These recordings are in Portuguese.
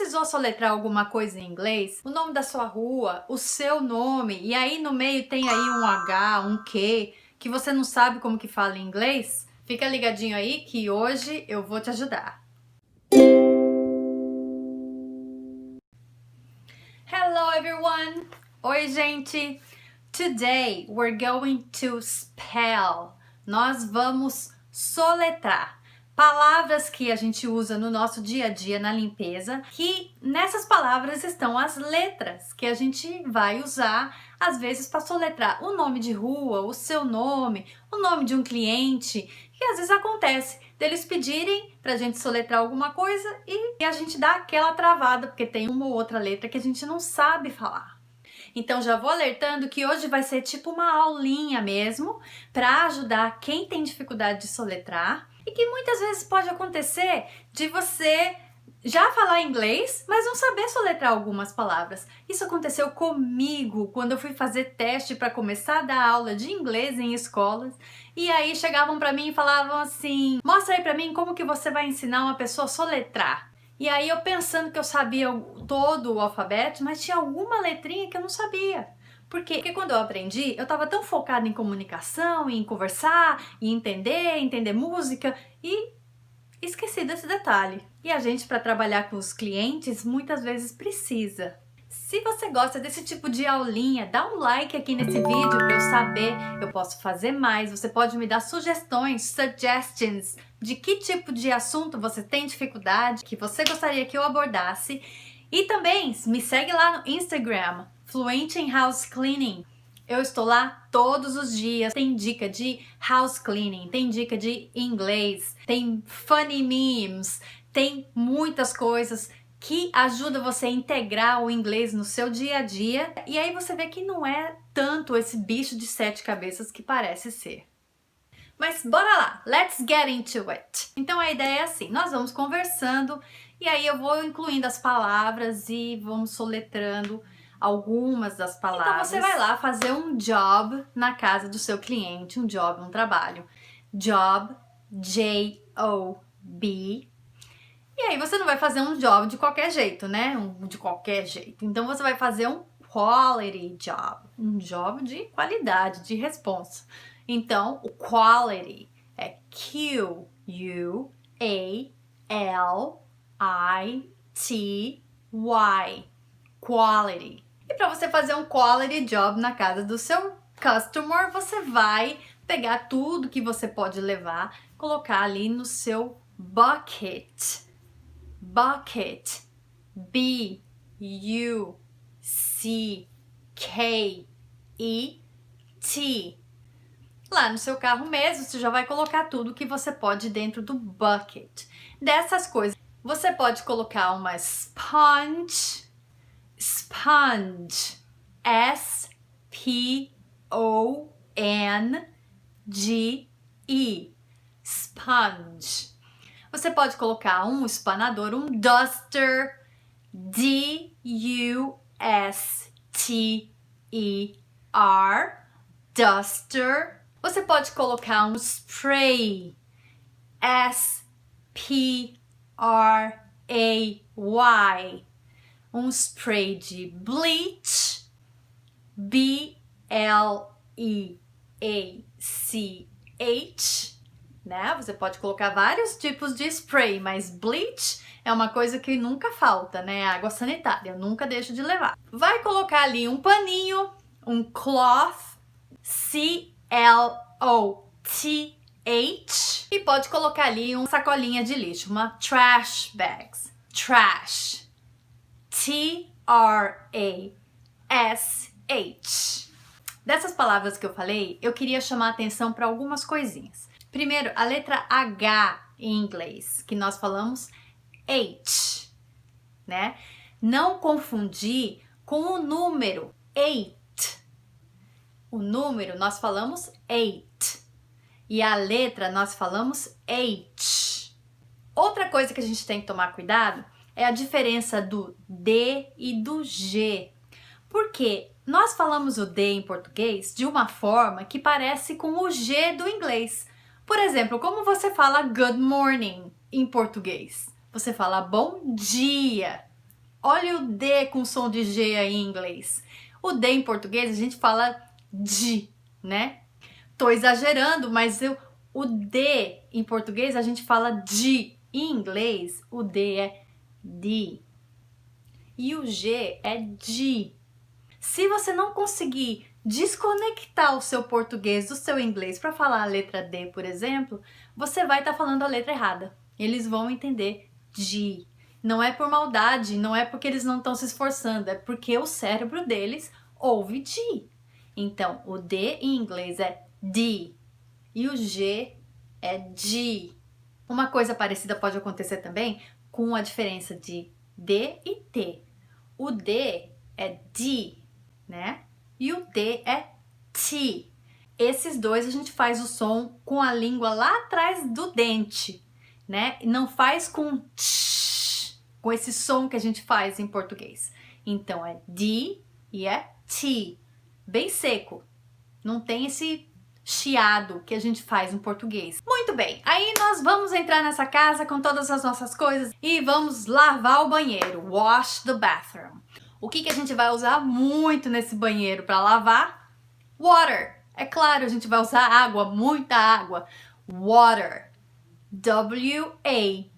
precisou soletrar alguma coisa em inglês? O nome da sua rua, o seu nome, e aí no meio tem aí um H, um Q, que você não sabe como que fala em inglês? Fica ligadinho aí que hoje eu vou te ajudar. Hello everyone! Oi gente! Today we're going to spell. Nós vamos soletrar palavras que a gente usa no nosso dia a dia na limpeza, que nessas palavras estão as letras que a gente vai usar às vezes para soletrar o nome de rua, o seu nome, o nome de um cliente, que às vezes acontece deles pedirem pra gente soletrar alguma coisa e a gente dá aquela travada porque tem uma ou outra letra que a gente não sabe falar. Então já vou alertando que hoje vai ser tipo uma aulinha mesmo para ajudar quem tem dificuldade de soletrar e que muitas vezes pode acontecer de você já falar inglês, mas não saber soletrar algumas palavras. Isso aconteceu comigo quando eu fui fazer teste para começar a dar aula de inglês em escolas. E aí chegavam para mim e falavam assim: "Mostra aí para mim como que você vai ensinar uma pessoa a soletrar". E aí eu pensando que eu sabia todo o alfabeto, mas tinha alguma letrinha que eu não sabia. Por quê? Porque quando eu aprendi, eu estava tão focada em comunicação, em conversar, em entender música e esqueci desse detalhe. E a gente, para trabalhar com os clientes, muitas vezes precisa. Se você gosta desse tipo de aulinha, dá um like aqui nesse vídeo para eu saber, eu posso fazer mais. Você pode me dar sugestões, suggestions, de que tipo de assunto você tem dificuldade, que você gostaria que eu abordasse. E também me segue lá no Instagram, Fluent in House Cleaning. Eu estou lá todos os dias. Tem dica de house cleaning, tem dica de inglês, tem funny memes, tem muitas coisas que ajudam você a integrar o inglês no seu dia a dia. E aí você vê que não é tanto esse bicho de 7 cabeças que parece ser. Mas bora lá, let's get into it. Então a ideia é assim, nós vamos conversando e aí eu vou incluindo as palavras e vamos soletrando algumas das palavras. Então você vai lá fazer um job na casa do seu cliente, um job, um trabalho. Job, J-O-B. E aí você não vai fazer um job de qualquer jeito, né? De qualquer jeito. Então você vai fazer um quality job, um job de qualidade, de responsa. Então o quality é Q-U-A-L-I-T-Y, quality. E para você fazer um quality job na casa do seu customer, você vai pegar tudo que você pode levar, colocar ali no seu bucket. Bucket. B-U-C-K-E-T. Lá no seu carro mesmo, você já vai colocar tudo que você pode dentro do bucket. Dessas coisas, você pode colocar uma sponge. Sponge. S-P-O-N-G-E. Sponge. Você pode colocar um espanador, um duster. D-U-S-T-E-R. Duster. Você pode colocar um spray. S-P-R-A-Y. Um spray de bleach. B-L-E-A-C-H. Né? Você pode colocar vários tipos de spray, mas bleach é uma coisa que nunca falta, né? Água sanitária, eu nunca deixo de levar. Vai colocar ali um paninho, um cloth, C-L-O-T-H, e pode colocar ali uma sacolinha de lixo, uma trash bags. Trash. T-R-A-S-H. Dessas palavras que eu falei, eu queria chamar a atenção para algumas coisinhas. Primeiro, a letra H em inglês, que nós falamos H, né? Não confundir com o número 8. O número nós falamos 8 e a letra nós falamos H. Outra coisa que a gente tem que tomar cuidado é a diferença do D e do G. Porque nós falamos o D em português de uma forma que parece com o G do inglês. Por exemplo, como você fala good morning em português? Você fala bom dia. Olha o D com som de G aí em inglês. O D em português a gente fala D, né? Tô exagerando, mas o D em português a gente fala D. Em inglês, o D é D. E o G é G. Se você não conseguir desconectar o seu português do seu inglês para falar a letra D, por exemplo, você vai estar falando a letra errada. Eles vão entender G. Não é por maldade, não é porque eles não estão se esforçando, é porque o cérebro deles ouve G. Então, o D em inglês é D e o G é G. Uma coisa parecida pode acontecer também com a diferença de D e T. O D é D, né? E o T é T. Esses dois a gente faz o som com a língua lá atrás do dente, né? Não faz com tsh, com esse som que a gente faz em português. Então é D e é T. Bem seco. Não tem esse chiado que a gente faz no português. Muito bem, aí nós vamos entrar nessa casa com todas as nossas coisas e vamos lavar o banheiro. Wash the bathroom. O que a gente vai usar muito nesse banheiro para lavar? Water. É claro, a gente vai usar água, muita água. Water. W-A-T-E-R.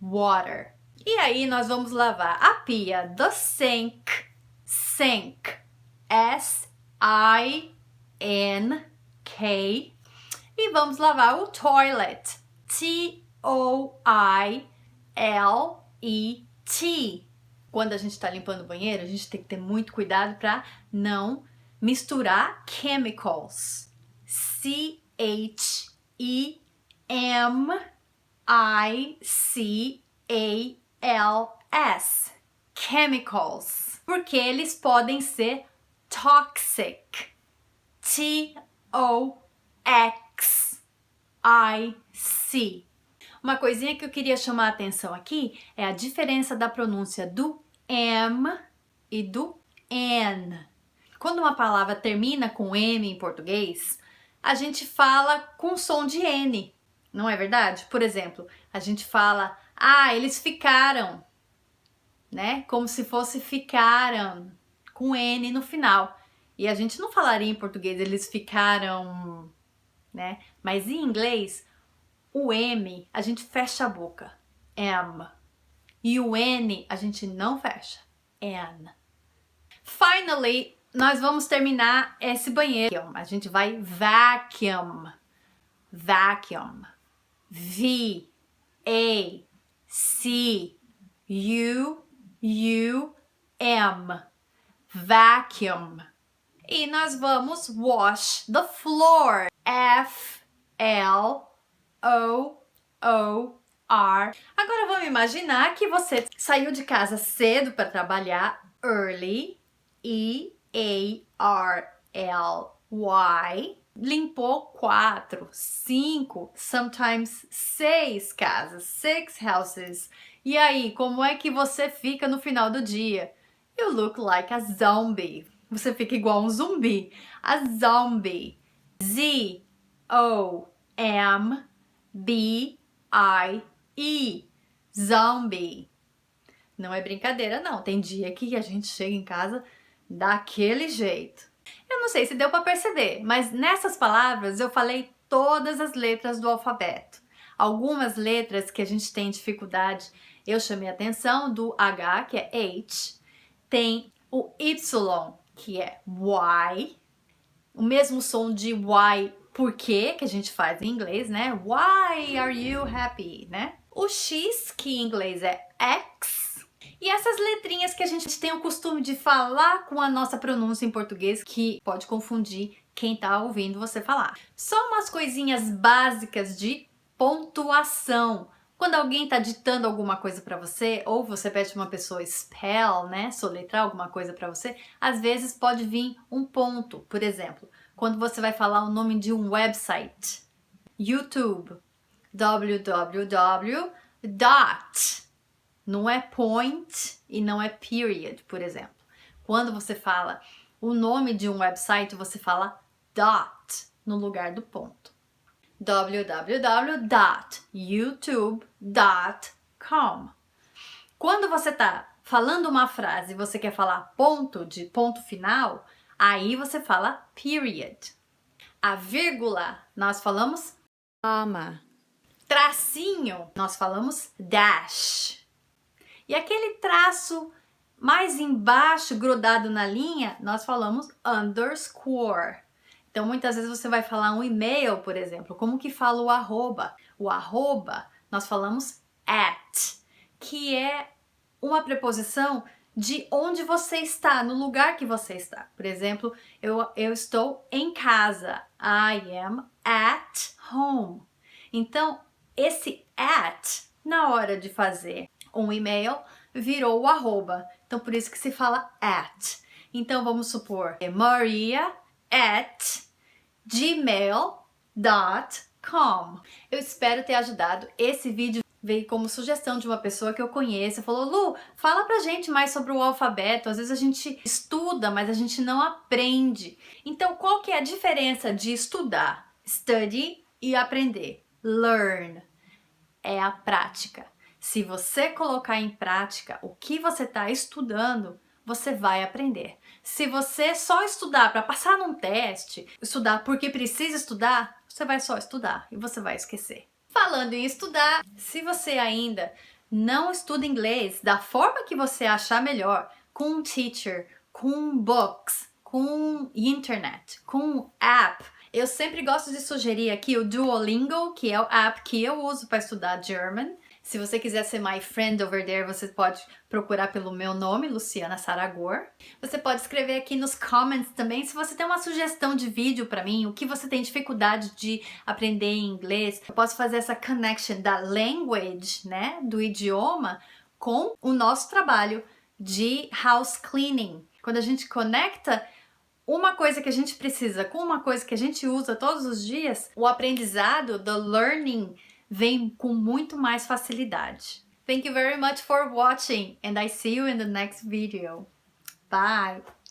Water. E aí nós vamos lavar a pia, the sink. Sink. S-I-N-K. E vamos lavar o toilet. T-O-I-L-E-T. Quando a gente está limpando o banheiro, a gente tem que ter muito cuidado para não misturar chemicals. C-H-E-M-I-C-A-L-S. Chemicals. Porque eles podem ser toxic. T-O-X-I-C. Uma coisinha que eu queria chamar a atenção aqui é a diferença da pronúncia do M e do N. Quando uma palavra termina com M em português, a gente fala com som de N, não é verdade? Por exemplo, a gente fala, eles ficaram, né? Como se fosse ficaram, com N no final. E a gente não falaria em português, eles ficaram, né? Mas em inglês, o M, a gente fecha a boca. M. E o N, a gente não fecha. N. Finally, nós vamos terminar esse banheiro. A gente vai vacuum. Vacuum. V. A. C. U. U. M. Vacuum. E nós vamos wash the floor. F. L. O-O-R. Agora vamos imaginar que você saiu de casa cedo para trabalhar, early, E-A-R-L-Y, limpou 4, 5, sometimes 6 casas, 6 houses. E aí, como é que você fica no final do dia? You look like a zombie. Você fica igual um zumbi. A zombie. Z-O-M B-I-E. Zombie. Não é brincadeira, não. Tem dia que a gente chega em casa daquele jeito. Eu não sei se deu para perceber, mas nessas palavras eu falei todas as letras do alfabeto. Algumas letras que a gente tem dificuldade, eu chamei a atenção do H, que é H. Tem o Y, que é Y. O mesmo som de Y, por quê, que a gente faz em inglês, né? Why are you happy, né? O X, que em inglês é X. E essas letrinhas que a gente tem o costume de falar com a nossa pronúncia em português, que pode confundir quem tá ouvindo você falar. Só umas coisinhas básicas de pontuação. Quando alguém tá ditando alguma coisa para você, ou você pede pra uma pessoa spell, né, soletrar alguma coisa para você, às vezes pode vir um ponto. Por exemplo, quando você vai falar o nome de um website, YouTube, www. Não é point e não é period, por exemplo. Quando você fala o nome de um website, você fala dot no lugar do ponto. www.youtube.com. Quando você tá falando uma frase e você quer falar ponto de ponto final, aí você fala period. A vírgula, nós falamos comma, tracinho, nós falamos dash. E aquele traço mais embaixo, grudado na linha, nós falamos underscore. Então, muitas vezes você vai falar um e-mail, por exemplo. Como que fala o arroba? O arroba, nós falamos at, que é uma preposição de onde você está, no lugar que você está. Por exemplo, eu estou em casa. I am at home. Então, esse at, na hora de fazer um e-mail, virou o arroba. Então, por isso que se fala at. Então, vamos supor, maria@gmail.com. Eu espero ter ajudado. Esse vídeo veio como sugestão de uma pessoa que eu conheço. Falou, Lu, fala pra gente mais sobre o alfabeto. Às vezes a gente estuda, mas a gente não aprende. Então, qual que é a diferença de estudar, study, e aprender, learn? É a prática. Se você colocar em prática o que você está estudando, você vai aprender. Se você só estudar para passar num teste, estudar porque precisa estudar, você vai só estudar e você vai esquecer. Falando em estudar, se você ainda não estuda inglês da forma que você achar melhor, com um teacher, com books, com internet, com app, eu sempre gosto de sugerir aqui o Duolingo, que é o app que eu uso para estudar German. Se você quiser ser my friend over there, você pode procurar pelo meu nome, Luciana Saragor. Você pode escrever aqui nos comments também se você tem uma sugestão de vídeo para mim, o que você tem dificuldade de aprender em inglês. Eu posso fazer essa connection da language, né, do idioma, com o nosso trabalho de house cleaning. Quando a gente conecta uma coisa que a gente precisa com uma coisa que a gente usa todos os dias, o aprendizado, the learning, vem com muito mais facilidade. Thank you very much for watching and I see you in the next video. Bye!